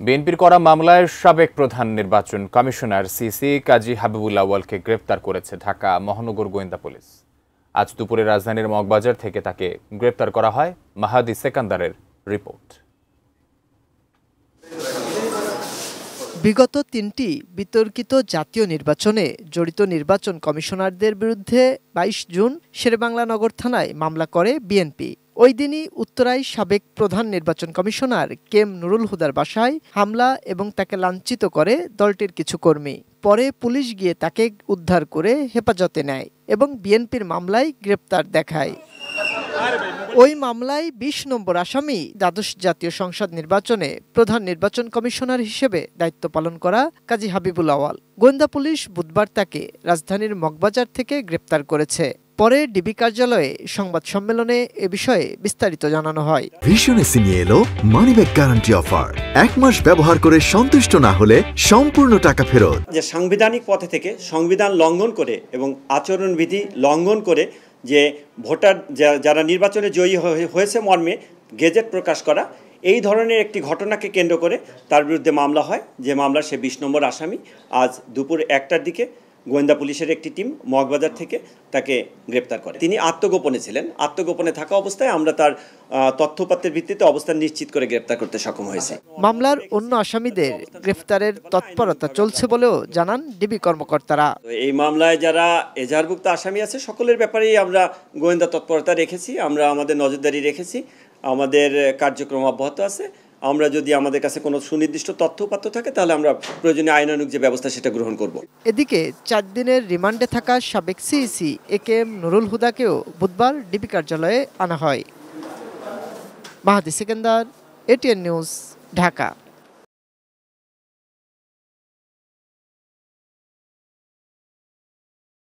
বিএনপির করা মামলায় সাবেক প্রধান নির্বাচন কমিশনার সিসি কাজী হাবিবুল আউয়ালকে গ্রেপ্তার করেছে ঢাকা মহানগর গোয়েন্দা পুলিশ। আজ দুপুরে রাজধানীর মগবাজার থেকে তাকে গ্রেপ্তার করা হয়। মাহাদি সেকান্দারের রিপোর্ট। বিগত ৩টি বিতর্কিত জাতীয় নির্বাচনে জড়িত নির্বাচন কমিশনারদের বিরুদ্ধে ২২ জুন শেরেবাংলা নগর থানায় মামলা করে বিএনপি। ওই দিনই উত্তরায় সাবেক প্রধান নির্বাচন কমিশনার কেএম নুরুল হুদার বাসায় হামলা এবং তাকে লাঞ্ছিত করে দলটির কিছু কর্মী। পরে পুলিশ গিয়ে তাকে উদ্ধার করে হেফাজতে নেয় এবং বিএনপির মামলায় গ্রেপ্তার দেখায়। ওই মামলায় ২০ নম্বর আসামি দ্বাদশ জাতীয় সংসদ নির্বাচনে প্রধান নির্বাচন কমিশনার হিসেবে দায়িত্ব পালন করা কাজী হাবিবুল আউয়াল। গোয়েন্দা পুলিশ বুধবার তাকে রাজধানীর মগবাজার থেকে গ্রেপ্তার করেছে। পরে ডিবি কার্যালয়ে সংবাদ সম্মেলনে এ বিষয়ে বিস্তারিত জানানো হয়। ভীষণ এসি নিয়ে এলো মানিব্যাগ গ্যারান্টি অফার। ১ মাস ব্যবহার করে সন্তুষ্ট না হলে সম্পূর্ণ টাকা ফেরত। যে সাংবিধানিক পথে থেকে সংবিধান লঙ্ঘন করে এবং আচরণবিধি লঙ্ঘন করে যে ভোটার যারা নির্বাচনে জয়ী হয়েছে মর্মে গেজেট প্রকাশ করা, এই ধরনের একটি ঘটনাকে কেন্দ্র করে তার বিরুদ্ধে মামলা হয়। যে মামলার সে ২০ নম্বর আসামি আজ দুপুর ১টার দিকে গোয়েন্দা পুলিশের একটি টিম মগবাজার থেকে তাকে গ্রেপ্তার করে। তিনি আত্মগোপনে ছিলেন। আত্মগোপনে থাকা অবস্থায় আমরা তার তথ্যপত্রের ভিত্তিতে অবস্থান নিশ্চিত করে গ্রেপ্তার করতে সক্ষম হয়েছে। মামলার অন্য আসামিদের গ্রেফতারের তৎপরতা চলছে বলেও জানান ডিবি কর্মকর্তারা। এই মামলায় যারা এজাহারভুক্ত আসামি আছে সকলের ব্যাপারেই আমরা গোয়েন্দা তৎপরতা রেখেছি, আমরা আমাদের নজরদারি রেখেছি, আমাদের কার্যক্রম অব্যাহত আছে। আমরা যদি আমাদের কাছে কোনো সুনির্দিষ্ট তথ্যপাত্র থাকে তাহলে আমরা প্রয়োজনীয় আইনানুগ যে ব্যবস্থা সেটা গ্রহণ করব। এদিকে ৪ দিনের রিমান্ডে থাকা সাবেক সিইসি কেএম নুরুল হুদাকেও বুধবার ডিবি কার্যালয়ে আনা হয়। মাহাদি সেকেন্দার, এটিএন নিউজ, ঢাকা।